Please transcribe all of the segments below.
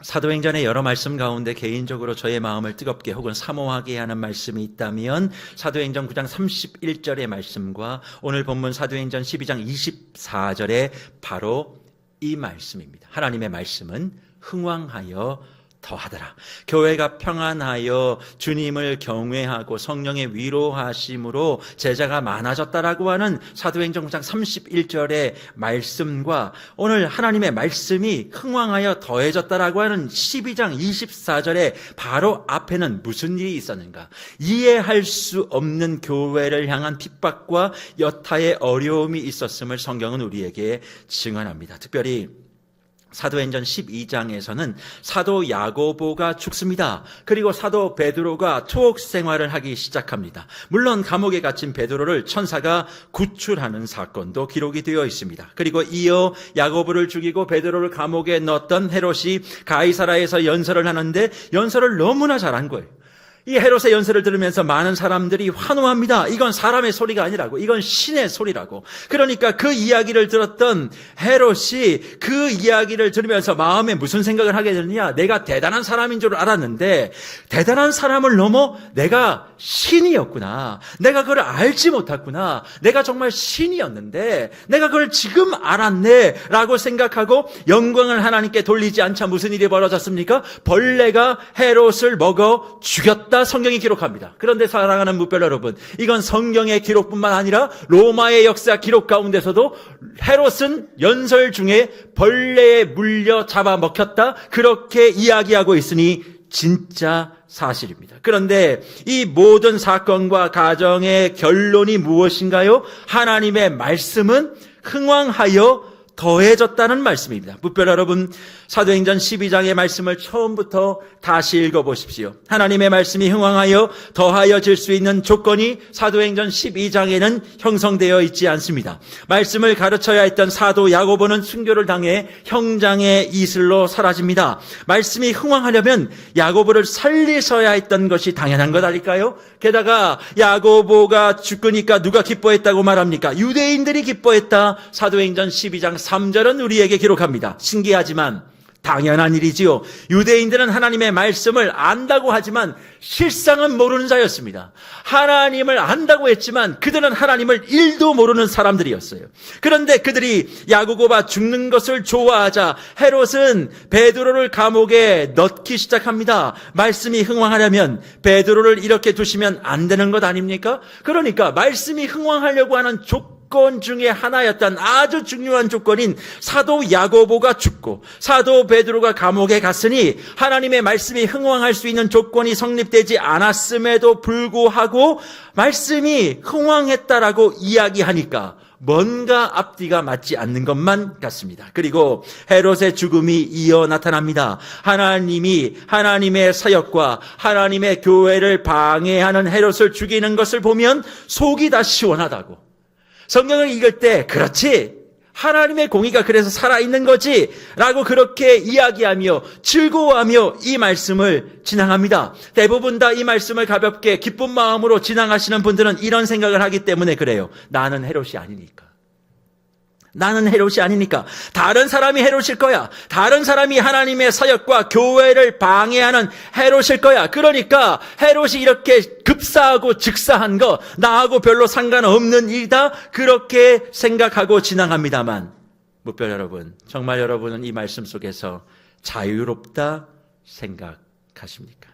사도행전의 여러 말씀 가운데 개인적으로 저의 마음을 뜨겁게 혹은 사모하게 하는 말씀이 있다면 사도행전 9장 31절의 말씀과 오늘 본문 사도행전 12장 24절의 바로 이 말씀입니다. 하나님의 말씀은 흥왕하여 더하더라. 교회가 평안하여 주님을 경외하고 성령의 위로하심으로 제자가 많아졌다라고 하는 사도행전 9장 31절의 말씀과 오늘 하나님의 말씀이 흥왕하여 더해졌다라고 하는 12장 24절의 바로 앞에는 무슨 일이 있었는가? 이해할 수 없는 교회를 향한 핍박과 여타의 어려움이 있었음을 성경은 우리에게 증언합니다. 특별히 사도행전 12장에서는 사도 야고보가 죽습니다. 그리고 사도 베드로가 투옥 생활을 하기 시작합니다. 물론 감옥에 갇힌 베드로를 천사가 구출하는 사건도 기록이 되어 있습니다. 그리고 이어 야고보를 죽이고 베드로를 감옥에 넣었던 헤롯이 가이사라에서 연설을 하는데 연설을 너무나 잘한 거예요. 이 헤롯의 연설을 들으면서 많은 사람들이 환호합니다. 이건 사람의 소리가 아니라고, 이건 신의 소리라고. 그러니까 그 이야기를 들었던 헤롯이 그 이야기를 들으면서 마음에 무슨 생각을 하게 되느냐? 내가 대단한 사람인 줄 알았는데 대단한 사람을 넘어 내가 신이었구나. 내가 그걸 알지 못했구나. 내가 정말 신이었는데 내가 그걸 지금 알았네 라고 생각하고 영광을 하나님께 돌리지 않자 무슨 일이 벌어졌습니까? 벌레가 헤롯을 먹어 죽였다. 성경이 기록합니다. 그런데 사랑하는 무별 여러분, 이건 성경의 기록뿐만 아니라 로마의 역사 기록 가운데서도 헤롯은 연설 중에 벌레에 물려 잡아먹혔다 그렇게 이야기하고 있으니 진짜 사실입니다. 그런데 이 모든 사건과 가정의 결론이 무엇인가요? 하나님의 말씀은 흥왕하여 더해졌다는 말씀입니다. 무별 여러분, 사도행전 12장의 말씀을 처음부터 다시 읽어보십시오. 하나님의 말씀이 흥왕하여 더하여질 수 있는 조건이 사도행전 12장에는 형성되어 있지 않습니다. 말씀을 가르쳐야 했던 사도 야고보는 순교를 당해 형장의 이슬로 사라집니다. 말씀이 흥왕하려면 야고보를 살리셔야 했던 것이 당연한 것 아닐까요? 게다가 야고보가 죽으니까 누가 기뻐했다고 말합니까? 유대인들이 기뻐했다. 사도행전 12장 3절은 우리에게 기록합니다. 신기하지만 당연한 일이지요. 유대인들은 하나님의 말씀을 안다고 하지만 실상은 모르는 자였습니다. 하나님을 안다고 했지만 그들은 하나님을 1도 모르는 사람들이었어요. 그런데 그들이 야고보가 죽는 것을 좋아하자 헤롯은 베드로를 감옥에 넣기 시작합니다. 말씀이 흥왕하려면 베드로를 이렇게 두시면 안 되는 것 아닙니까? 그러니까 말씀이 흥왕하려고 하는 조건 중에 하나였던 아주 중요한 조건인 사도 야고보가 죽고 사도 베드로가 감옥에 갔으니 하나님의 말씀이 흥왕할 수 있는 조건이 성립되지 않았음에도 불구하고 말씀이 흥왕했다라고 이야기하니까 뭔가 앞뒤가 맞지 않는 것만 같습니다. 그리고 헤롯의 죽음이 이어 나타납니다. 하나님이 하나님의 사역과 하나님의 교회를 방해하는 헤롯을 죽이는 것을 보면 속이 다 시원하다고. 성경을 읽을 때 그렇지, 하나님의 공의가 그래서 살아있는 거지 라고 그렇게 이야기하며 즐거워하며 이 말씀을 지나갑니다. 대부분 다 이 말씀을 가볍게 기쁜 마음으로 지나가시는 분들은 이런 생각을 하기 때문에 그래요. 나는 헤롯이 아니니까. 나는 헤롯이 아니니까. 다른 사람이 헤롯일 거야. 다른 사람이 하나님의 사역과 교회를 방해하는 헤롯일 거야. 그러니까 헤롯이 이렇게 급사하고 즉사한 거 나하고 별로 상관없는 일이다. 그렇게 생각하고 지나갑니다만 무별 여러분, 정말 여러분은 이 말씀 속에서 자유롭다 생각하십니까?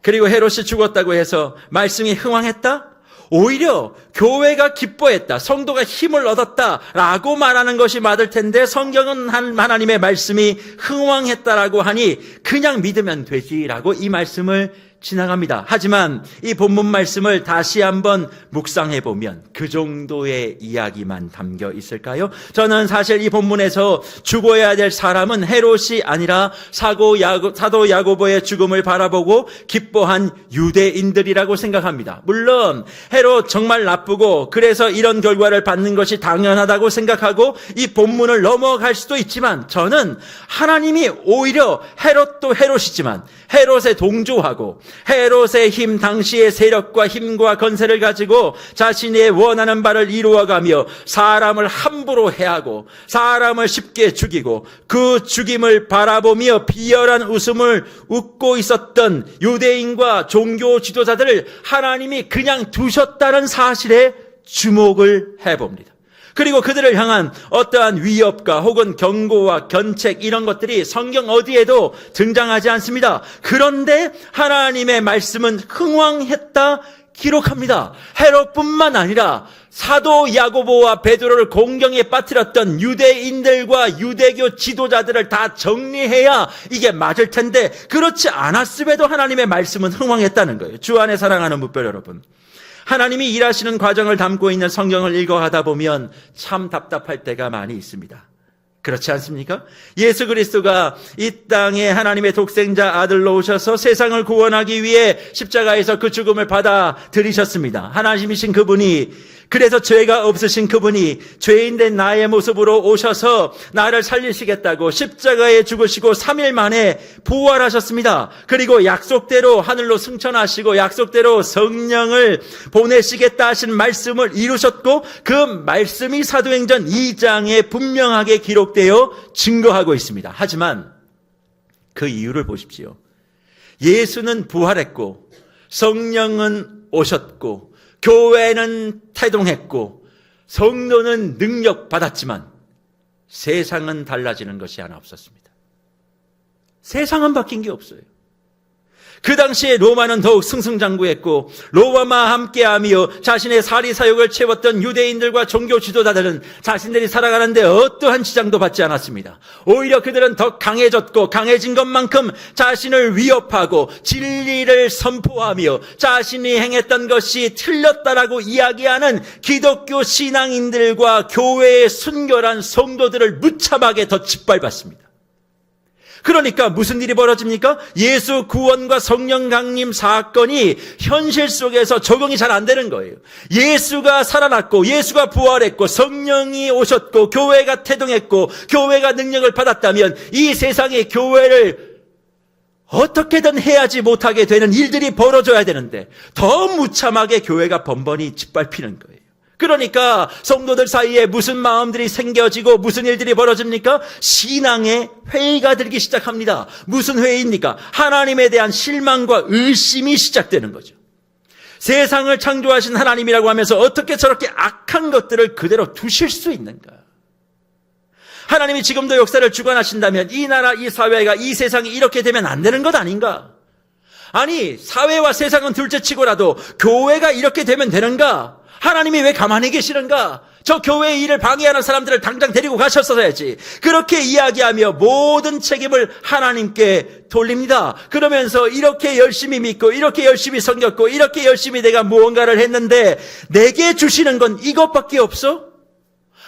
그리고 헤롯이 죽었다고 해서 말씀이 흥왕했다? 오히려 교회가 기뻐했다, 성도가 힘을 얻었다라고 말하는 것이 맞을 텐데 성경은 하나님의 말씀이 흥왕했다라고 하니 그냥 믿으면 되지라고 이 말씀을 지나갑니다. 하지만 이 본문 말씀을 다시 한번 묵상해 보면 그 정도의 이야기만 담겨 있을까요? 저는 사실 이 본문에서 죽어야 될 사람은 헤롯이 아니라 사도 야고보의 죽음을 바라보고 기뻐한 유대인들이라고 생각합니다. 물론 헤롯 정말 나쁘고 그래서 이런 결과를 받는 것이 당연하다고 생각하고 이 본문을 넘어갈 수도 있지만 저는 하나님이 오히려 헤롯도 헤롯이지만 헤롯에 동조하고 헤롯의 힘, 당시의 세력과 힘과 건세를 가지고 자신의 원하는 바를 이루어가며 사람을 함부로 해하고 사람을 쉽게 죽이고 그 죽임을 바라보며 비열한 웃음을 웃고 있었던 유대인과 종교 지도자들을 하나님이 그냥 두셨다는 사실에 주목을 해봅니다. 그리고 그들을 향한 어떠한 위협과 혹은 경고와 견책 이런 것들이 성경 어디에도 등장하지 않습니다. 그런데 하나님의 말씀은 흥왕했다 기록합니다. 헤롯뿐만 아니라 사도 야고보와 베드로를 공경에 빠뜨렸던 유대인들과 유대교 지도자들을 다 정리해야 이게 맞을 텐데 그렇지 않았음에도 하나님의 말씀은 흥왕했다는 거예요. 주 안에 사랑하는 무별 여러분, 하나님이 일하시는 과정을 담고 있는 성경을 읽어가다 보면 참 답답할 때가 많이 있습니다. 그렇지 않습니까? 예수 그리스도가 이 땅에 하나님의 독생자 아들로 오셔서 세상을 구원하기 위해 십자가에서 그 죽음을 받아들이셨습니다. 하나님이신 그분이, 그래서 죄가 없으신 그분이 죄인된 나의 모습으로 오셔서 나를 살리시겠다고 십자가에 죽으시고 3일 만에 부활하셨습니다. 그리고 약속대로 하늘로 승천하시고 약속대로 성령을 보내시겠다 하신 말씀을 이루셨고 그 말씀이 사도행전 2장에 분명하게 기록되어 증거하고 있습니다. 하지만 그 이유를 보십시오. 예수는 부활했고 성령은 오셨고 교회는 태동했고 성도는 능력 받았지만 세상은 달라지는 것이 하나 없었습니다. 세상은 바뀐 게 없어요. 그 당시에 로마는 더욱 승승장구했고 로마와 함께하며 자신의 사리사욕을 채웠던 유대인들과 종교 지도자들은 자신들이 살아가는데 어떠한 지장도 받지 않았습니다. 오히려 그들은 더 강해졌고 강해진 것만큼 자신을 위협하고 진리를 선포하며 자신이 행했던 것이 틀렸다라고 이야기하는 기독교 신앙인들과 교회의 순결한 성도들을 무참하게 더 짓밟았습니다. 그러니까 무슨 일이 벌어집니까? 예수 구원과 성령 강림 사건이 현실 속에서 적용이 잘 안 되는 거예요. 예수가 살아났고 예수가 부활했고 성령이 오셨고 교회가 태동했고 교회가 능력을 받았다면 이 세상의 교회를 어떻게든 해야지 못하게 되는 일들이 벌어져야 되는데 더 무참하게 교회가 번번이 짓밟히는 거예요. 그러니까 성도들 사이에 무슨 마음들이 생겨지고 무슨 일들이 벌어집니까? 신앙의 회의가 들기 시작합니다. 무슨 회의입니까? 하나님에 대한 실망과 의심이 시작되는 거죠. 세상을 창조하신 하나님이라고 하면서 어떻게 저렇게 악한 것들을 그대로 두실 수 있는가? 하나님이 지금도 역사를 주관하신다면 이 나라, 이 사회가, 이 세상이 이렇게 되면 안 되는 것 아닌가? 아니, 사회와 세상은 둘째치고라도 교회가 이렇게 되면 되는가? 하나님이 왜 가만히 계시는가? 저 교회의 일을 방해하는 사람들을 당장 데리고 가셨어야지. 그렇게 이야기하며 모든 책임을 하나님께 돌립니다. 그러면서 이렇게 열심히 믿고 이렇게 열심히 섬겼고 이렇게 열심히 내가 무언가를 했는데 내게 주시는 건 이것밖에 없어?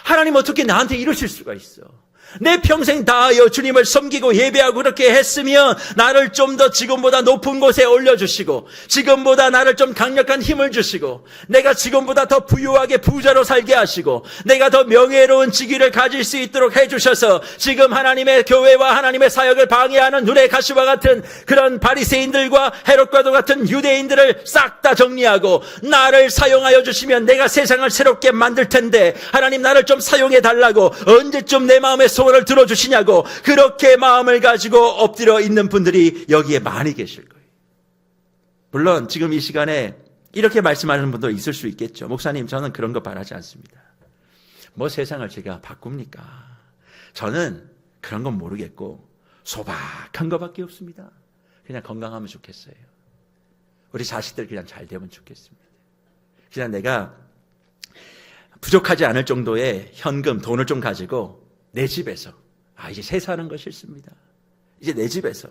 하나님 어떻게 나한테 이러실 수가 있어? 내 평생 다하여 주님을 섬기고 예배하고 그렇게 했으면 나를 좀 더 지금보다 높은 곳에 올려주시고 지금보다 나를 좀 강력한 힘을 주시고 내가 지금보다 더 부유하게 부자로 살게 하시고 내가 더 명예로운 직위를 가질 수 있도록 해주셔서 지금 하나님의 교회와 하나님의 사역을 방해하는 눈의 가시와 같은 그런 바리새인들과 헤롯과도 같은 유대인들을 싹 다 정리하고 나를 사용하여 주시면 내가 세상을 새롭게 만들 텐데 하나님 나를 좀 사용해 달라고 언제쯤 내 마음의 소원을 들어주시냐고 그렇게 마음을 가지고 엎드려 있는 분들이 여기에 많이 계실 거예요. 물론 지금 이 시간에 이렇게 말씀하는 분도 있을 수 있겠죠. 목사님, 저는 그런 거 바라지 않습니다. 뭐 세상을 제가 바꿉니까? 저는 그런 건 모르겠고 소박한 것밖에 없습니다. 그냥 건강하면 좋겠어요. 우리 자식들 그냥 잘 되면 좋겠습니다. 그냥 내가 부족하지 않을 정도의 현금, 돈을 좀 가지고 내 집에서 이제 세수하는 거 싫습니다. 이제 내 집에서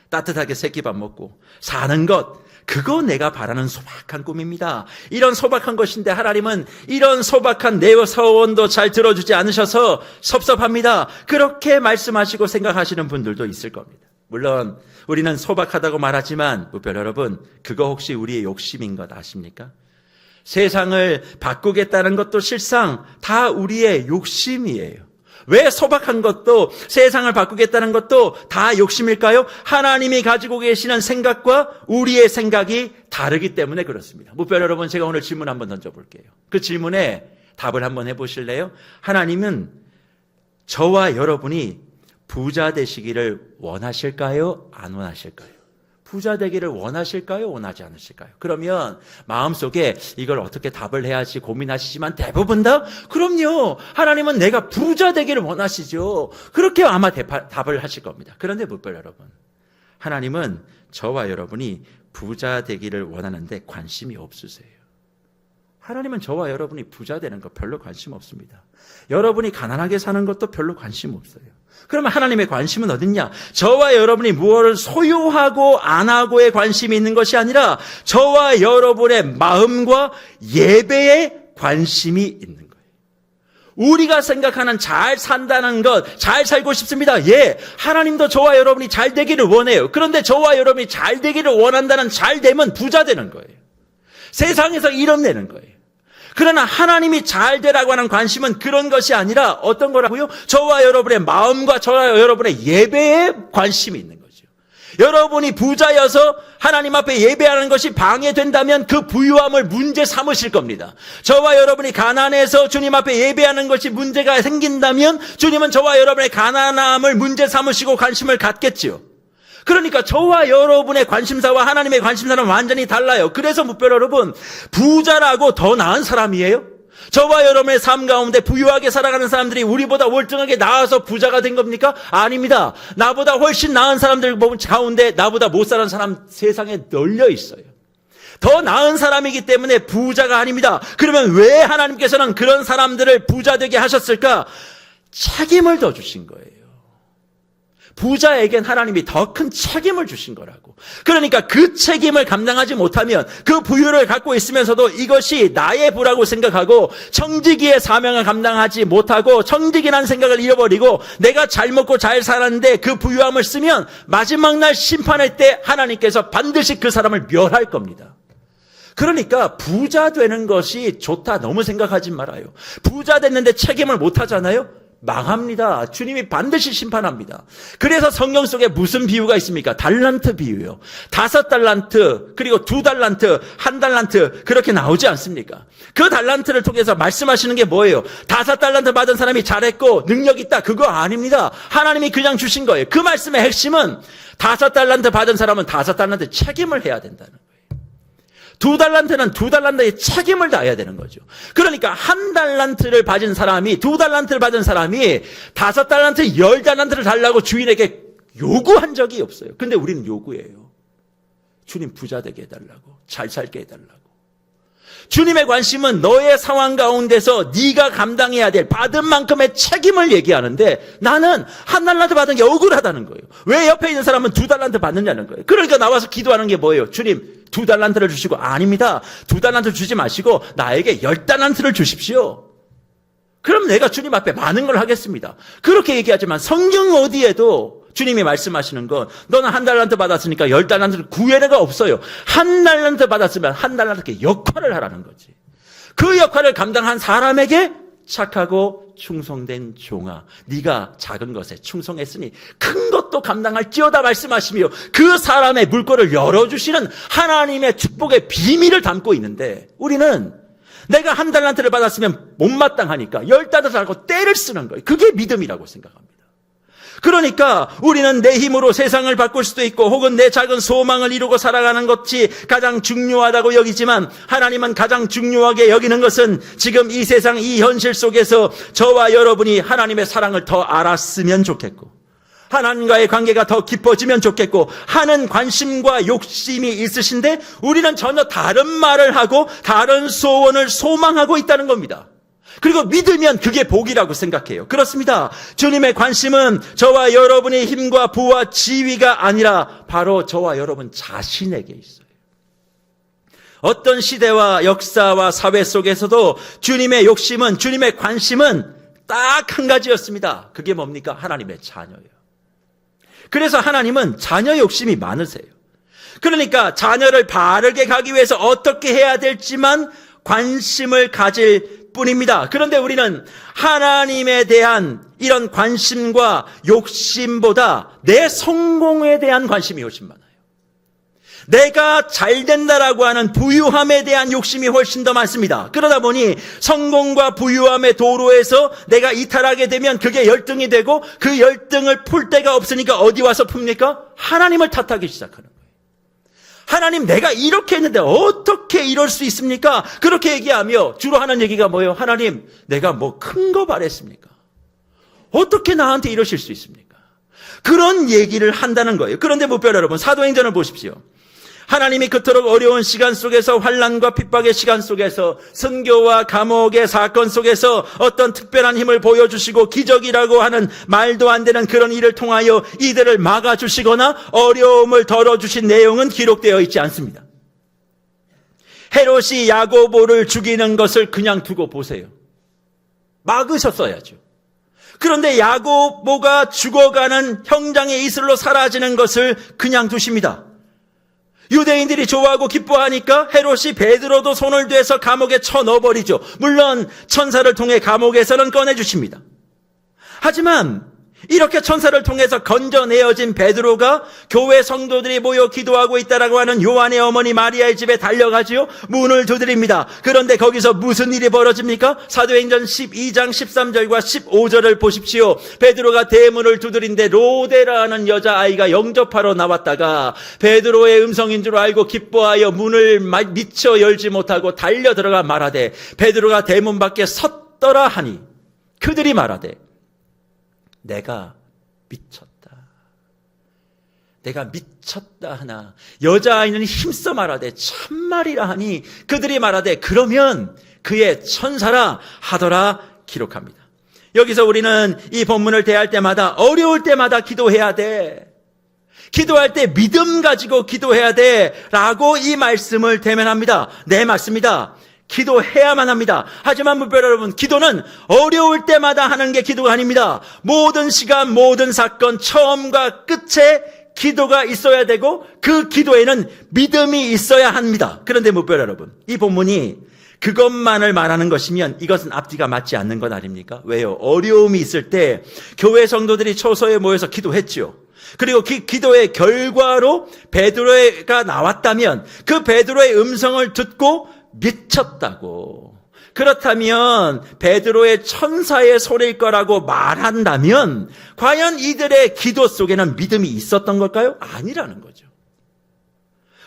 따뜻하게 새끼밥 먹고 사는 것, 그거 내가 바라는 소박한 꿈입니다. 이런 소박한 것인데 하나님은 이런 소박한 내 서원도 잘 들어주지 않으셔서 섭섭합니다. 그렇게 말씀하시고 생각하시는 분들도 있을 겁니다. 물론 우리는 소박하다고 말하지만 무별 여러분, 그거 혹시 우리의 욕심인 것 아십니까? 세상을 바꾸겠다는 것도 실상 다 우리의 욕심이에요. 왜 소박한 것도 세상을 바꾸겠다는 것도 다 욕심일까요? 하나님이 가지고 계시는 생각과 우리의 생각이 다르기 때문에 그렇습니다. 무별 여러분, 제가 오늘 질문 한번 던져볼게요. 그 질문에 답을 한번 해보실래요? 하나님은 저와 여러분이 부자 되시기를 원하실까요? 안 원하실까요? 부자 되기를 원하실까요? 원하지 않으실까요? 그러면 마음속에 이걸 어떻게 답을 해야지 고민하시지만 대부분 다 그럼요. 하나님은 내가 부자 되기를 원하시죠. 그렇게 아마 답을 하실 겁니다. 그런데 무별 여러분, 하나님은 저와 여러분이 부자 되기를 원하는데 관심이 없으세요. 하나님은 저와 여러분이 부자 되는 거 별로 관심 없습니다. 여러분이 가난하게 사는 것도 별로 관심 없어요. 그러면 하나님의 관심은 어딨냐? 저와 여러분이 무엇을 소유하고 안 하고에 관심이 있는 것이 아니라 저와 여러분의 마음과 예배에 관심이 있는 거예요. 우리가 생각하는 잘 산다는 것, 잘 살고 싶습니다. 예, 하나님도 저와 여러분이 잘 되기를 원해요. 그런데 저와 여러분이 잘 되기를 원한다는 잘됨은 부자 되는 거예요. 세상에서 이뤄내는 거예요. 그러나 하나님이 잘 되라고 하는 관심은 그런 것이 아니라 어떤 거라고요? 저와 여러분의 마음과 저와 여러분의 예배에 관심이 있는 거죠. 여러분이 부자여서 하나님 앞에 예배하는 것이 방해된다면 그 부유함을 문제 삼으실 겁니다. 저와 여러분이 가난해서 주님 앞에 예배하는 것이 문제가 생긴다면 주님은 저와 여러분의 가난함을 문제 삼으시고 관심을 갖겠지요. 그러니까 저와 여러분의 관심사와 하나님의 관심사는 완전히 달라요. 그래서 무별 여러분, 부자라고 더 나은 사람이에요? 저와 여러분의 삶 가운데 부유하게 살아가는 사람들이 우리보다 월등하게 나아서 부자가 된 겁니까? 아닙니다. 나보다 훨씬 나은 사람들 가운데 나보다 못 사는 사람 세상에 널려 있어요. 더 나은 사람이기 때문에 부자가 아닙니다. 그러면 왜 하나님께서는 그런 사람들을 부자 되게 하셨을까? 책임을 더 주신 거예요. 부자에겐 하나님이 더 큰 책임을 주신 거라고. 그러니까 그 책임을 감당하지 못하면 그 부유를 갖고 있으면서도 이것이 나의 부라고 생각하고 청지기의 사명을 감당하지 못하고 청지기라는 생각을 잃어버리고 내가 잘 먹고 잘 살았는데 그 부유함을 쓰면 마지막 날 심판할 때 하나님께서 반드시 그 사람을 멸할 겁니다. 그러니까 부자 되는 것이 좋다 너무 생각하지 말아요. 부자 됐는데 책임을 못 하잖아요? 망합니다. 주님이 반드시 심판합니다. 그래서 성경 속에 무슨 비유가 있습니까? 달란트 비유요. 5달란트, 그리고 2달란트, 1달란트 그렇게 나오지 않습니까? 그 달란트를 통해서 말씀하시는 게 뭐예요? 5달란트 받은 사람이 잘했고 능력 있다. 그거 아닙니다. 하나님이 그냥 주신 거예요. 그 말씀의 핵심은 5달란트 받은 사람은 5달란트 책임을 해야 된다는 거예요. 2달란트는 2달란트의 책임을 다해야 되는 거죠. 그러니까 1달란트를 받은 사람이 2달란트를 받은 사람이 5달란트, 10달란트를 달라고 주인에게 요구한 적이 없어요. 근데 우리는 요구해요. 주님 부자 되게 해달라고, 잘 살게 해달라고. 주님의 관심은 너의 상황 가운데서 네가 감당해야 될 받은 만큼의 책임을 얘기하는데 나는 1달란트 받은 게 억울하다는 거예요. 왜 옆에 있는 사람은 2달란트 받느냐는 거예요. 그러니까 나와서 기도하는 게 뭐예요? 주님 2달란트를 주시고 아닙니다. 2달란트 주지 마시고 나에게 10달란트를 주십시오. 그럼 내가 주님 앞에 많은 걸 하겠습니다. 그렇게 얘기하지만 성경 어디에도 주님이 말씀하시는 건 너는 1달란트 받았으니까 10달란트를 구애가 없어요. 1달란트 받았으면 1달란트께 역할을 하라는 거지. 그 역할을 감당한 사람에게 착하고 충성된 종아, 네가 작은 것에 충성했으니 큰 것도 감당할지어다 말씀하시며 그 사람의 물꼬를 열어주시는 하나님의 축복의 비밀을 담고 있는데 우리는 내가 1달란트를 받았으면 못마땅하니까 10달란트를 하고 떼를 쓰는 거예요. 그게 믿음이라고 생각합니다. 그러니까 우리는 내 힘으로 세상을 바꿀 수도 있고 혹은 내 작은 소망을 이루고 살아가는 것이 가장 중요하다고 여기지만 하나님은 가장 중요하게 여기는 것은 지금 이 세상 이 현실 속에서 저와 여러분이 하나님의 사랑을 더 알았으면 좋겠고 하나님과의 관계가 더 깊어지면 좋겠고 하는 관심과 욕심이 있으신데 우리는 전혀 다른 말을 하고 다른 소원을 소망하고 있다는 겁니다. 그리고 믿으면 그게 복이라고 생각해요. 그렇습니다. 주님의 관심은 저와 여러분의 힘과 부와 지위가 아니라 바로 저와 여러분 자신에게 있어요. 어떤 시대와 역사와 사회 속에서도 주님의 욕심은, 주님의 관심은 딱 한 가지였습니다. 그게 뭡니까? 하나님의 자녀예요. 그래서 하나님은 자녀 욕심이 많으세요. 그러니까 자녀를 바르게 가기 위해서 어떻게 해야 될지만 관심을 가질 뿐입니다. 그런데 우리는 하나님에 대한 이런 관심과 욕심보다 내 성공에 대한 관심이 훨씬 많아요. 내가 잘 된다라고 하는 부유함에 대한 욕심이 훨씬 더 많습니다. 그러다 보니 성공과 부유함의 도로에서 내가 이탈하게 되면 그게 열등이 되고 그 열등을 풀 데가 없으니까 어디 와서 풉니까? 하나님을 탓하기 시작하는 거예요. 하나님, 내가 이렇게 했는데 어떻게 이럴 수 있습니까? 그렇게 얘기하며 주로 하는 얘기가 뭐예요? 하나님, 내가 뭐 큰 거 바랬습니까? 어떻게 나한테 이러실 수 있습니까? 그런 얘기를 한다는 거예요. 그런데 무별 여러분, 사도행전을 보십시오. 하나님이 그토록 어려운 시간 속에서, 환난과 핍박의 시간 속에서, 선교와 감옥의 사건 속에서 어떤 특별한 힘을 보여주시고 기적이라고 하는 말도 안 되는 그런 일을 통하여 이들을 막아주시거나 어려움을 덜어주신 내용은 기록되어 있지 않습니다. 헤롯이 야고보를 죽이는 것을 그냥 두고 보세요. 막으셨어야죠. 그런데 야고보가 죽어가는 형장의 이슬로 사라지는 것을 그냥 두십니다. 유대인들이 좋아하고 기뻐하니까 헤롯이 베드로도 손을 대서 감옥에 쳐넣어버리죠. 물론 천사를 통해 감옥에서는 꺼내주십니다. 하지만 이렇게 천사를 통해서 건져내어진 베드로가 교회 성도들이 모여 기도하고 있다라고 하는 요한의 어머니 마리아의 집에 달려가지요. 문을 두드립니다. 그런데 거기서 무슨 일이 벌어집니까? 사도행전 12장 13절과 15절을 보십시오. 베드로가 대문을 두드린데 로데라는 여자아이가 영접하러 나왔다가 베드로의 음성인 줄 알고 기뻐하여 문을 미처 열지 못하고 달려 들어가 말하되 베드로가 대문 밖에 섰더라 하니 그들이 말하되 내가 미쳤다. 내가 미쳤다 하나 여자아이는 힘써 말하되 참말이라 하니 그들이 말하되 그러면 그의 천사라 하더라 기록합니다. 여기서 우리는 이 본문을 대할 때마다 어려울 때마다 기도해야 돼. 기도할 때 믿음 가지고 기도해야 돼 라고 이 말씀을 대면합니다. 네, 맞습니다. 기도해야만 합니다. 하지만 무별 여러분, 기도는 어려울 때마다 하는 게 기도가 아닙니다. 모든 시간, 모든 사건, 처음과 끝에 기도가 있어야 되고 그 기도에는 믿음이 있어야 합니다. 그런데 무별 여러분, 이 본문이 그것만을 말하는 것이면 이것은 앞뒤가 맞지 않는 것 아닙니까? 왜요? 어려움이 있을 때 교회 성도들이 초소에 모여서 기도했죠. 그리고 기도의 결과로 베드로가 나왔다면 그 베드로의 음성을 듣고 미쳤다고, 그렇다면 베드로의 천사의 소리일 거라고 말한다면 과연 이들의 기도 속에는 믿음이 있었던 걸까요? 아니라는 거죠.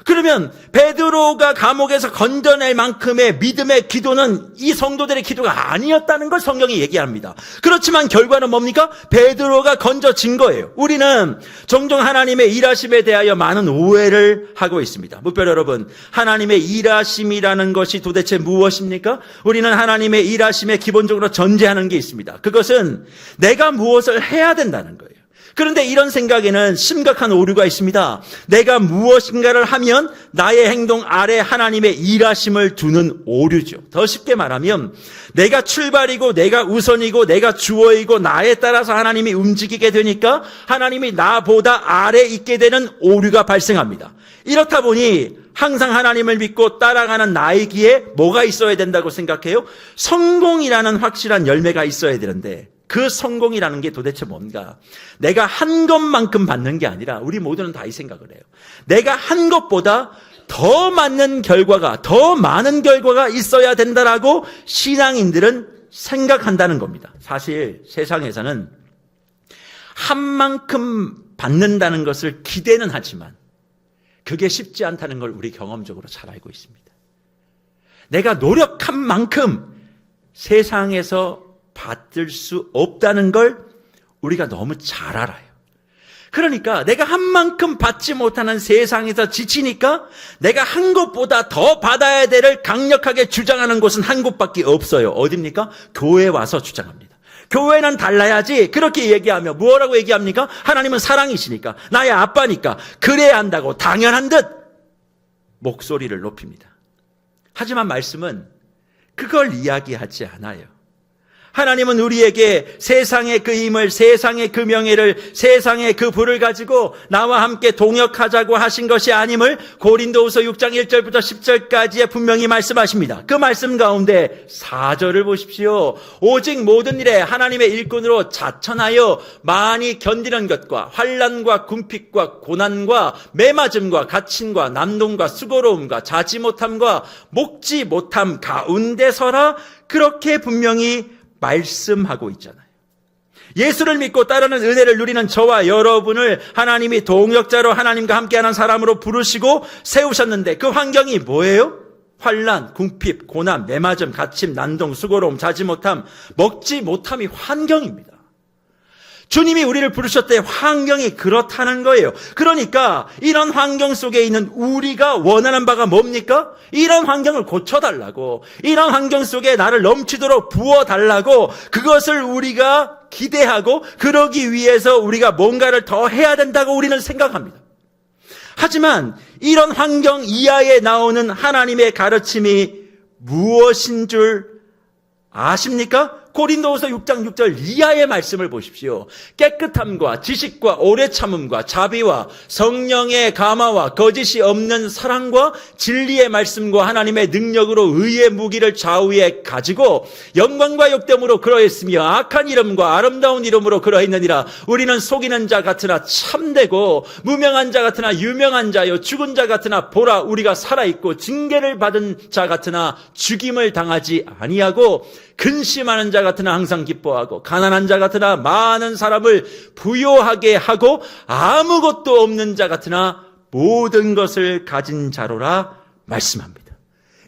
그러면 베드로가 감옥에서 건져낼 만큼의 믿음의 기도는 이 성도들의 기도가 아니었다는 걸 성경이 얘기합니다. 그렇지만 결과는 뭡니까? 베드로가 건져진 거예요. 우리는 종종 하나님의 일하심에 대하여 많은 오해를 하고 있습니다. 무별 여러분, 하나님의 일하심이라는 것이 도대체 무엇입니까? 우리는 하나님의 일하심에 기본적으로 전제하는 게 있습니다. 그것은 내가 무엇을 해야 된다는 거예요. 그런데 이런 생각에는 심각한 오류가 있습니다. 내가 무엇인가를 하면 나의 행동 아래 하나님의 일하심을 두는 오류죠. 더 쉽게 말하면 내가 출발이고 내가 우선이고 내가 주어이고 나에 따라서 하나님이 움직이게 되니까 하나님이 나보다 아래 있게 되는 오류가 발생합니다. 이렇다 보니 항상 하나님을 믿고 따라가는 나이기에 뭐가 있어야 된다고 생각해요? 성공이라는 확실한 열매가 있어야 되는데 그 성공이라는 게 도대체 뭔가? 내가 한 것만큼 받는 게 아니라 우리 모두는 다 이 생각을 해요. 내가 한 것보다 더 많은 결과가, 더 많은 결과가 있어야 된다라고 신앙인들은 생각한다는 겁니다. 사실 세상에서는 한 만큼 받는다는 것을 기대는 하지만 그게 쉽지 않다는 걸 우리 경험적으로 잘 알고 있습니다. 내가 노력한 만큼 세상에서 받을 수 없다는 걸 우리가 너무 잘 알아요. 그러니까 내가 한 만큼 받지 못하는 세상에서 지치니까 내가 한 것보다 더 받아야 될을 강력하게 주장하는 곳은 한 곳밖에 없어요. 어디입니까? 교회에 와서 주장합니다. 교회는 달라야지 그렇게 얘기하며 뭐라고 얘기합니까? 하나님은 사랑이시니까, 나의 아빠니까 그래야 한다고 당연한 듯 목소리를 높입니다. 하지만 말씀은 그걸 이야기하지 않아요. 하나님은 우리에게 세상의 그 힘을, 세상의 그 명예를, 세상의 그 부를 가지고 나와 함께 동역하자고 하신 것이 아님을 고린도후서 6장 1절부터 10절까지에 분명히 말씀하십니다. 그 말씀 가운데 4절을 보십시오. 오직 모든 일에 하나님의 일꾼으로 자천하여 많이 견디는 것과 환난과 궁핍과 고난과 매맞음과 갇힘과 난동과 수고로움과 자지 못함과 목지 못함 가운데서라, 그렇게 분명히 말씀하고 있잖아요. 예수를 믿고 따르는 은혜를 누리는 저와 여러분을 하나님이 동역자로 하나님과 함께하는 사람으로 부르시고 세우셨는데 그 환경이 뭐예요? 환난, 궁핍, 고난, 매맞음, 갇힘, 난동, 수고로움, 자지 못함, 먹지 못함이 환경입니다. 주님이 우리를 부르셨을 때 환경이 그렇다는 거예요. 그러니까 이런 환경 속에 있는 우리가 원하는 바가 뭡니까? 이런 환경을 고쳐달라고, 이런 환경 속에 나를 넘치도록 부어달라고, 그것을 우리가 기대하고 그러기 위해서 우리가 뭔가를 더 해야 된다고 우리는 생각합니다. 하지만 이런 환경 이하에 나오는 하나님의 가르침이 무엇인 줄 아십니까? 고린도후서 6장 6절 이하의 말씀을 보십시오. 깨끗함과 지식과 오래 참음과 자비와 성령의 감화와 거짓이 없는 사랑과 진리의 말씀과 하나님의 능력으로 의의 무기를 좌우에 가지고 영광과 역됨으로 그러했으며 악한 이름과 아름다운 이름으로 그러했느니라. 우리는 속이는 자 같으나 참되고 무명한 자 같으나 유명한 자요 죽은 자 같으나 보라 우리가 살아있고 징계를 받은 자 같으나 죽임을 당하지 아니하고 근심하는 자 같으나 항상 기뻐하고 가난한 자 같으나 많은 사람을 부요하게 하고 아무것도 없는 자 같으나 모든 것을 가진 자로라 말씀합니다.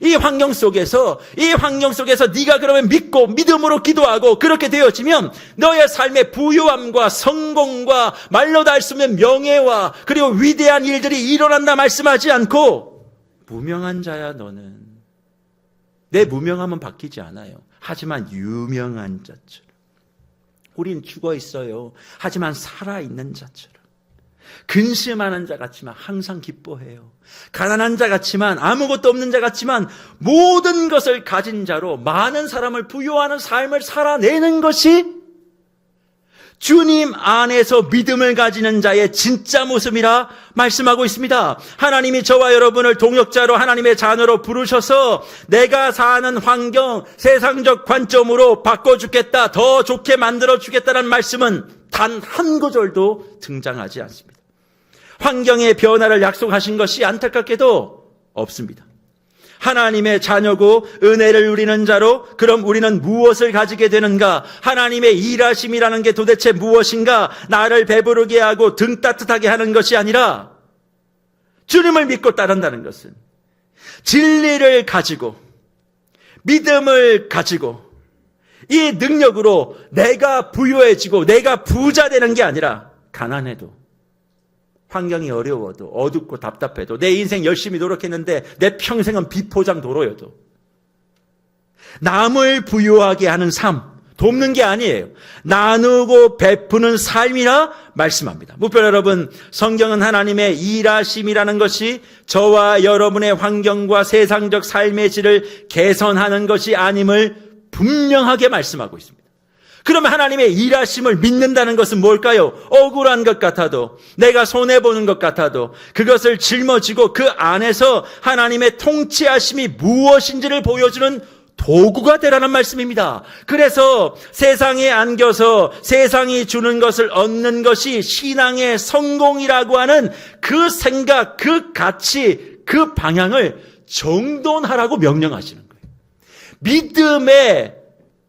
이 환경 속에서 네가 그러면 믿고 믿음으로 기도하고 그렇게 되어지면 너의 삶의 부유함과 성공과 말로 다 할 수 없는 명예와 그리고 위대한 일들이 일어난다 말씀하지 않고, 무명한 자야 너는. 내 무명함은 바뀌지 않아요. 하지만 유명한 자처럼. 우린 죽어 있어요. 하지만 살아있는 자처럼. 근심하는 자 같지만 항상 기뻐해요. 가난한 자 같지만 아무것도 없는 자 같지만 모든 것을 가진 자로 많은 사람을 부유하는 삶을 살아내는 것이 주님 안에서 믿음을 가지는 자의 진짜 모습이라 말씀하고 있습니다. 하나님이 저와 여러분을 동역자로 하나님의 자녀로 부르셔서 내가 사는 환경, 세상적 관점으로 바꿔주겠다, 더 좋게 만들어주겠다는 말씀은 단 한 구절도 등장하지 않습니다. 환경의 변화를 약속하신 것이 안타깝게도 없습니다. 하나님의 자녀고 은혜를 누리는 자로 그럼 우리는 무엇을 가지게 되는가? 하나님의 일하심이라는 게 도대체 무엇인가? 나를 배부르게 하고 등 따뜻하게 하는 것이 아니라 주님을 믿고 따른다는 것은 진리를 가지고 믿음을 가지고 이 능력으로 내가 부유해지고 내가 부자 되는 게 아니라 가난해도 환경이 어려워도 어둡고 답답해도 내 인생 열심히 노력했는데 내 평생은 비포장 도로여도 남을 부유하게 하는 삶, 돕는 게 아니에요. 나누고 베푸는 삶이라 말씀합니다. 무별 여러분, 성경은 하나님의 일하심이라는 것이 저와 여러분의 환경과 세상적 삶의 질을 개선하는 것이 아님을 분명하게 말씀하고 있습니다. 그러면 하나님의 일하심을 믿는다는 것은 뭘까요? 억울한 것 같아도, 내가 손해보는 것 같아도 그것을 짊어지고 그 안에서 하나님의 통치하심이 무엇인지를 보여주는 도구가 되라는 말씀입니다. 그래서 세상에 안겨서 세상이 주는 것을 얻는 것이 신앙의 성공이라고 하는 그 생각, 그 가치, 그 방향을 정돈하라고 명령하시는 거예요. 믿음의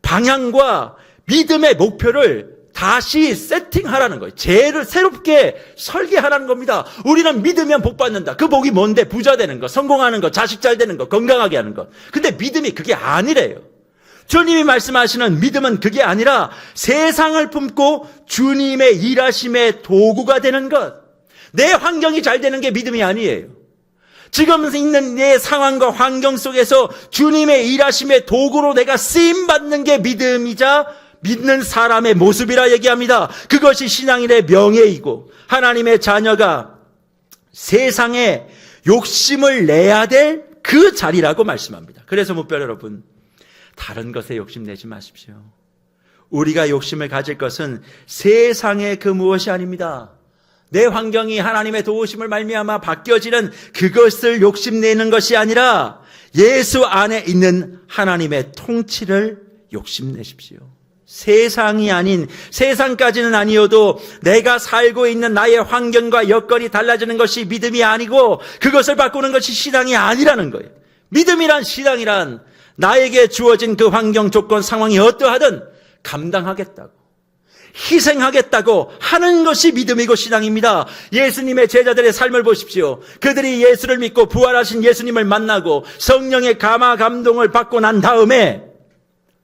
방향과 믿음의 목표를 다시 세팅하라는 거예요. 죄를 새롭게 설계하라는 겁니다. 우리는 믿으면 복 받는다. 그 복이 뭔데? 부자 되는 거, 성공하는 거, 자식 잘 되는 거, 건강하게 하는 거. 근데 믿음이 그게 아니래요. 주님이 말씀하시는 믿음은 그게 아니라 세상을 품고 주님의 일하심의 도구가 되는 것. 내 환경이 잘 되는 게 믿음이 아니에요. 지금 있는 내 상황과 환경 속에서 주님의 일하심의 도구로 내가 쓰임받는 게 믿음이자 믿는 사람의 모습이라 얘기합니다. 그것이 신앙인의 명예이고 하나님의 자녀가 세상에 욕심을 내야 될 그 자리라고 말씀합니다. 그래서 무별 여러분, 다른 것에 욕심내지 마십시오. 우리가 욕심을 가질 것은 세상의 그 무엇이 아닙니다. 내 환경이 하나님의 도우심을 말미암아 바뀌어지는 그것을 욕심내는 것이 아니라 예수 안에 있는 하나님의 통치를 욕심내십시오. 세상이 아닌, 세상까지는 아니어도 내가 살고 있는 나의 환경과 여건이 달라지는 것이 믿음이 아니고 그것을 바꾸는 것이 신앙이 아니라는 거예요. 믿음이란, 신앙이란 나에게 주어진 그 환경, 조건, 상황이 어떠하든 감당하겠다고, 희생하겠다고 하는 것이 믿음이고 신앙입니다. 예수님의 제자들의 삶을 보십시오. 그들이 예수를 믿고 부활하신 예수님을 만나고 성령의 감화 감동을 받고 난 다음에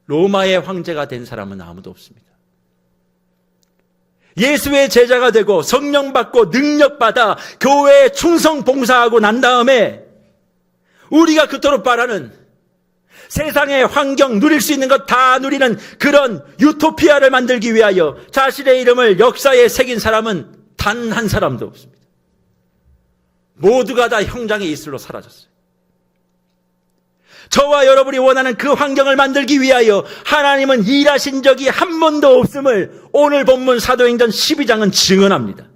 로마의 황제가 된 사람은 아무도 없습니다. 예수의 제자가 되고 성령 받고 능력 받아 교회에 충성 봉사하고 난 다음에 우리가 그토록 바라는 세상의 환경, 누릴 수 있는 것 다 누리는 그런 유토피아를 만들기 위하여 자신의 이름을 역사에 새긴 사람은 단 한 사람도 없습니다. 모두가 다 형장의 이슬로 사라졌어요. 저와 여러분이 원하는 그 환경을 만들기 위하여 하나님은 일하신 적이 한 번도 없음을 오늘 본문 사도행전 12장은 증언합니다.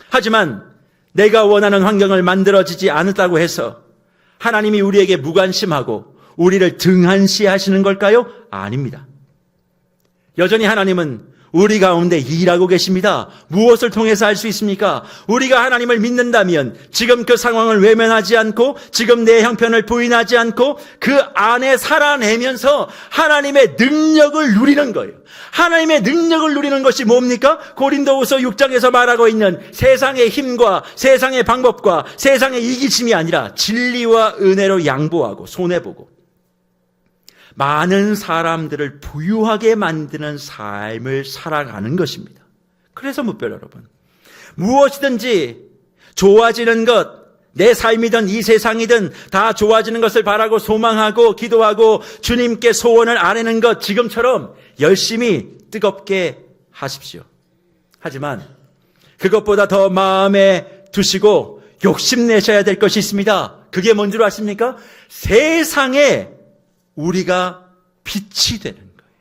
하지만 내가 원하는 환경을 만들어지지 않았다고 해서 하나님이 우리에게 무관심하고 우리를 등한시하시는 걸까요? 아닙니다. 여전히 하나님은 우리 가운데 일하고 계십니다. 무엇을 통해서 할 수 있습니까? 우리가 하나님을 믿는다면 지금 그 상황을 외면하지 않고 지금 내 형편을 부인하지 않고 그 안에 살아내면서 하나님의 능력을 누리는 거예요. 하나님의 능력을 누리는 것이 뭡니까? 고린도후서 6장에서 말하고 있는 세상의 힘과 세상의 방법과 세상의 이기심이 아니라 진리와 은혜로 양보하고 손해보고 많은 사람들을 부유하게 만드는 삶을 살아가는 것입니다. 그래서 뭇별 여러분, 무엇이든지 좋아지는 것, 내 삶이든 이 세상이든 다 좋아지는 것을 바라고 소망하고 기도하고 주님께 소원을 아뢰는 것, 지금처럼 열심히 뜨겁게 하십시오. 하지만 그것보다 더 마음에 두시고 욕심내셔야 될 것이 있습니다. 그게 뭔 줄 아십니까? 세상에 우리가 빛이 되는 거예요.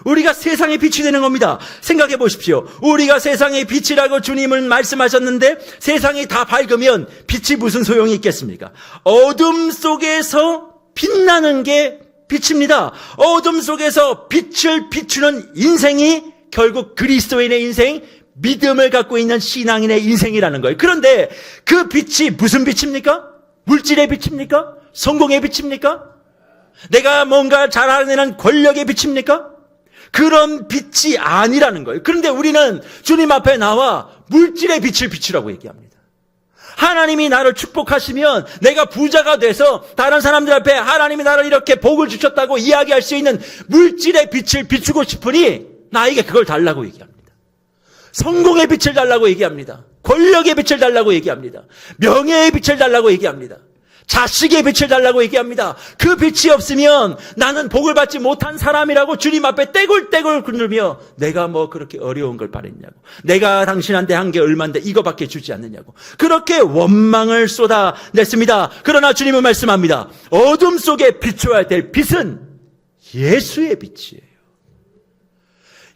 우리가 세상의 빛이 되는 겁니다. 생각해 보십시오. 우리가 세상의 빛이라고 주님은 말씀하셨는데 세상이 다 밝으면 빛이 무슨 소용이 있겠습니까? 어둠 속에서 빛나는 게 빛입니다. 어둠 속에서 빛을 비추는 인생이 결국 그리스도인의 인생, 믿음을 갖고 있는 신앙인의 인생이라는 거예요. 그런데 그 빛이 무슨 빛입니까? 물질의 빛입니까? 성공의 빛입니까? 내가 뭔가 잘하는 권력의 빛입니까? 그런 빛이 아니라는 거예요. 그런데 우리는 주님 앞에 나와 물질의 빛을 비추라고 얘기합니다. 하나님이 나를 축복하시면 내가 부자가 돼서 다른 사람들 앞에 하나님이 나를 이렇게 복을 주셨다고 이야기할 수 있는 물질의 빛을 비추고 싶으니 나에게 그걸 달라고 얘기합니다. 성공의 빛을 달라고 얘기합니다. 권력의 빛을 달라고 얘기합니다. 명예의 빛을 달라고 얘기합니다. 자식의 빛을 달라고 얘기합니다. 그 빛이 없으면 나는 복을 받지 못한 사람이라고 주님 앞에 떼굴떼굴 굴르며 내가 뭐 그렇게 어려운 걸 바랬냐고, 내가 당신한테 한 게 얼만데 이거밖에 주지 않느냐고 그렇게 원망을 쏟아냈습니다. 그러나 주님은 말씀합니다. 어둠 속에 비춰야 될 빛은 예수의 빛이에요.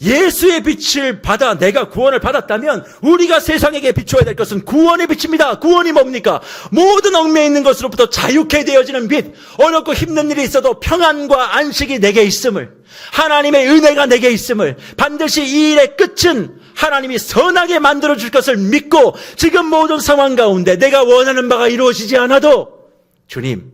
예수의 빛을 받아 내가 구원을 받았다면 우리가 세상에게 비춰야 될 것은 구원의 빛입니다. 구원이 뭡니까? 모든 얽매여 있는 것으로부터 자유케 되어지는 빛, 어렵고 힘든 일이 있어도 평안과 안식이 내게 있음을, 하나님의 은혜가 내게 있음을, 반드시 이 일의 끝은 하나님이 선하게 만들어줄 것을 믿고 지금 모든 상황 가운데 내가 원하는 바가 이루어지지 않아도 주님,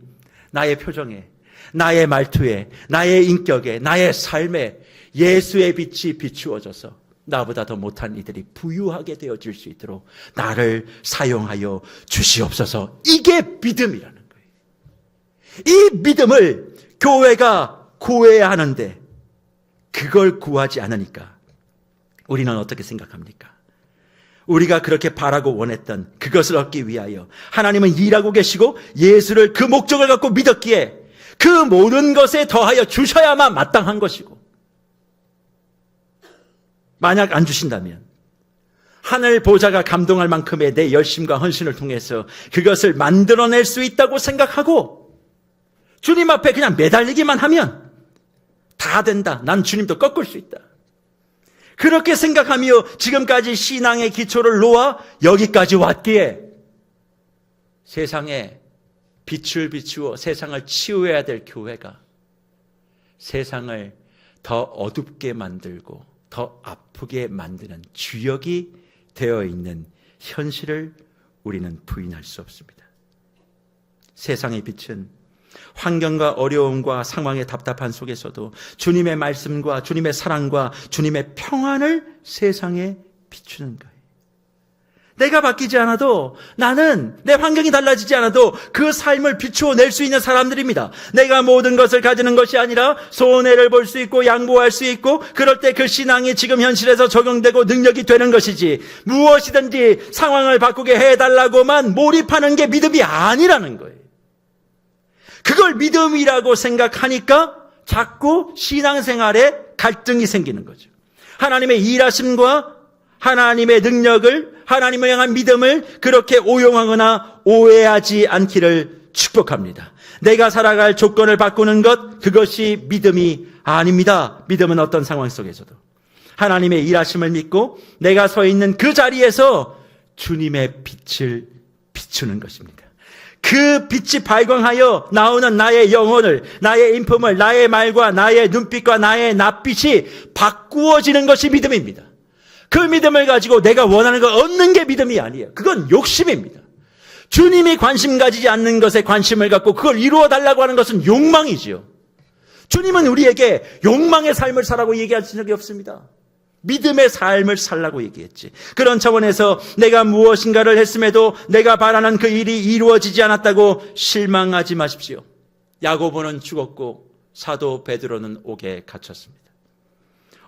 나의 표정에, 나의 말투에, 나의 인격에, 나의 삶에 예수의 빛이 비추어져서 나보다 더 못한 이들이 부유하게 되어질 수 있도록 나를 사용하여 주시옵소서. 이게 믿음이라는 거예요. 이 믿음을 교회가 구해야 하는데 그걸 구하지 않으니까 우리는 어떻게 생각합니까? 우리가 그렇게 바라고 원했던 그것을 얻기 위하여 하나님은 일하고 계시고 예수를 그 목적을 갖고 믿었기에 그 모든 것에 더하여 주셔야만 마땅한 것이고, 만약 안 주신다면 하늘 보좌가 감동할 만큼의 내 열심과 헌신을 통해서 그것을 만들어낼 수 있다고 생각하고 주님 앞에 그냥 매달리기만 하면 다 된다. 난 주님도 꺾을 수 있다. 그렇게 생각하며 지금까지 신앙의 기초를 놓아 여기까지 왔기에 세상에 빛을 비추어 세상을 치유해야 될 교회가 세상을 더 어둡게 만들고 더 아프게 만드는 주역이 되어 있는 현실을 우리는 부인할 수 없습니다. 세상의 빛은 환경과 어려움과 상황의 답답한 속에서도 주님의 말씀과 주님의 사랑과 주님의 평안을 세상에 비추는 거예요. 내가 바뀌지 않아도, 나는 내 환경이 달라지지 않아도 그 삶을 비추어낼 수 있는 사람들입니다. 내가 모든 것을 가지는 것이 아니라 손해를 볼 수 있고 양보할 수 있고, 그럴 때 그 신앙이 지금 현실에서 적용되고 능력이 되는 것이지, 무엇이든지 상황을 바꾸게 해달라고만 몰입하는 게 믿음이 아니라는 거예요. 그걸 믿음이라고 생각하니까 자꾸 신앙생활에 갈등이 생기는 거죠. 하나님의 일하심과 하나님의 능력을, 하나님을 향한 믿음을 그렇게 오용하거나 오해하지 않기를 축복합니다. 내가 살아갈 조건을 바꾸는 것, 그것이 믿음이 아닙니다. 믿음은 어떤 상황 속에서도 하나님의 일하심을 믿고 내가 서 있는 그 자리에서 주님의 빛을 비추는 것입니다. 그 빛이 발광하여 나오는 나의 영혼을, 나의 인품을, 나의 말과 나의 눈빛과 나의 낯빛이 바꾸어지는 것이 믿음입니다. 그 믿음을 가지고 내가 원하는 걸 얻는 게 믿음이 아니에요. 그건 욕심입니다. 주님이 관심 가지지 않는 것에 관심을 갖고 그걸 이루어 달라고 하는 것은 욕망이지요. 주님은 우리에게 욕망의 삶을 살라고 얘기하신 적이 없습니다. 믿음의 삶을 살라고 얘기했지. 그런 차원에서 내가 무엇인가를 했음에도 내가 바라는 그 일이 이루어지지 않았다고 실망하지 마십시오. 야고보는 죽었고 사도 베드로는 옥에 갇혔습니다.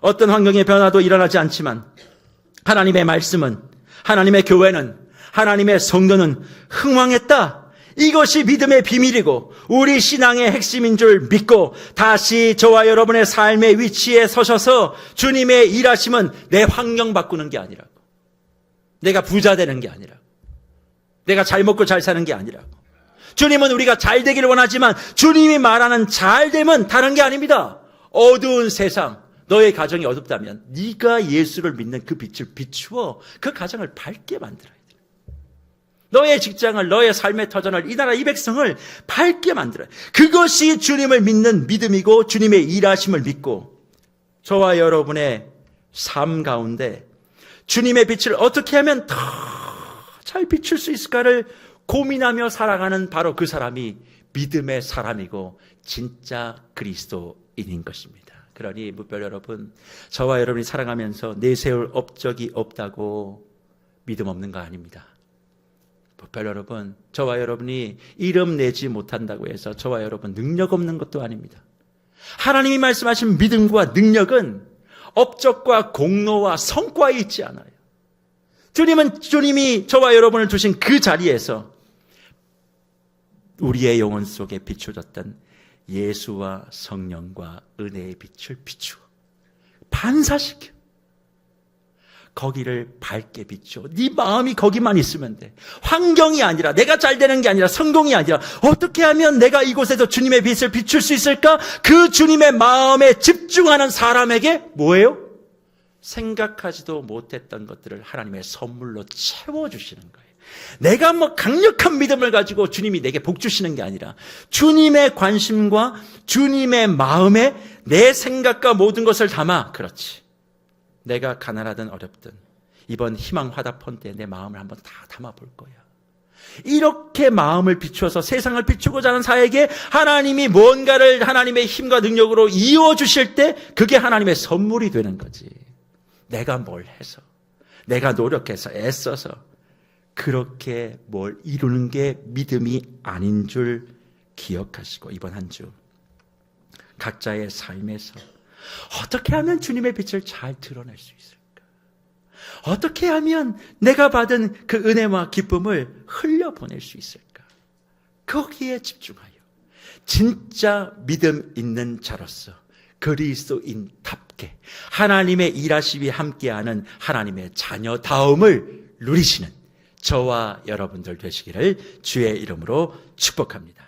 어떤 환경의 변화도 일어나지 않지만 하나님의 말씀은, 하나님의 교회는, 하나님의 성도는 흥왕했다. 이것이 믿음의 비밀이고 우리 신앙의 핵심인 줄 믿고 다시 저와 여러분의 삶의 위치에 서셔서 주님의 일하심은 내 환경 바꾸는 게 아니라고, 내가 부자 되는 게 아니라고, 내가 잘 먹고 잘 사는 게 아니라고. 주님은 우리가 잘 되기를 원하지만 주님이 말하는 잘됨은 다른 게 아닙니다. 어두운 세상, 너의 가정이 어둡다면 네가 예수를 믿는 그 빛을 비추어 그 가정을 밝게 만들어야 돼. 너의 직장을, 너의 삶의 터전을, 이 나라 이 백성을 밝게 만들어야 돼. 그것이 주님을 믿는 믿음이고 주님의 일하심을 믿고 저와 여러분의 삶 가운데 주님의 빛을 어떻게 하면 더 잘 비출 수 있을까를 고민하며 살아가는 바로 그 사람이 믿음의 사람이고 진짜 그리스도인인 것입니다. 그러니 무별 여러분, 저와 여러분이 살아가면서 내세울 업적이 없다고 믿음 없는 거 아닙니다. 무별 여러분, 저와 여러분이 이름 내지 못한다고 해서 저와 여러분 능력 없는 것도 아닙니다. 하나님이 말씀하신 믿음과 능력은 업적과 공로와 성과에 있지 않아요. 주님이 저와 여러분을 두신 그 자리에서 우리의 영혼 속에 비춰졌던 예수와 성령과 은혜의 빛을 비추어 반사시켜 거기를 밝게 비추어 네 마음이 거기만 있으면 돼. 환경이 아니라, 내가 잘 되는 게 아니라, 성공이 아니라 어떻게 하면 내가 이곳에서 주님의 빛을 비출 수 있을까? 그 주님의 마음에 집중하는 사람에게 뭐예요? 생각하지도 못했던 것들을 하나님의 선물로 채워주시는 거예요. 내가 강력한 믿음을 가지고 주님이 내게 복 주시는 게 아니라 주님의 관심과 주님의 마음에 내 생각과 모든 것을 담아, 그렇지, 내가 가난하든 어렵든 이번 희망 화답폰 때 내 마음을 한번 다 담아볼 거야. 이렇게 마음을 비추어서 세상을 비추고자 하는 자에게 하나님이 뭔가를 하나님의 힘과 능력으로 이어주실 때 그게 하나님의 선물이 되는 거지. 내가 뭘 해서, 내가 노력해서 애써서 그렇게 뭘 이루는 게 믿음이 아닌 줄 기억하시고, 이번 한 주 각자의 삶에서 어떻게 하면 주님의 빛을 잘 드러낼 수 있을까? 어떻게 하면 내가 받은 그 은혜와 기쁨을 흘려보낼 수 있을까? 거기에 집중하여 진짜 믿음 있는 자로서 그리스도인답게 하나님의 일하심이 함께하는 하나님의 자녀다움을 누리시는 저와 여러분들 되시기를 주의 이름으로 축복합니다.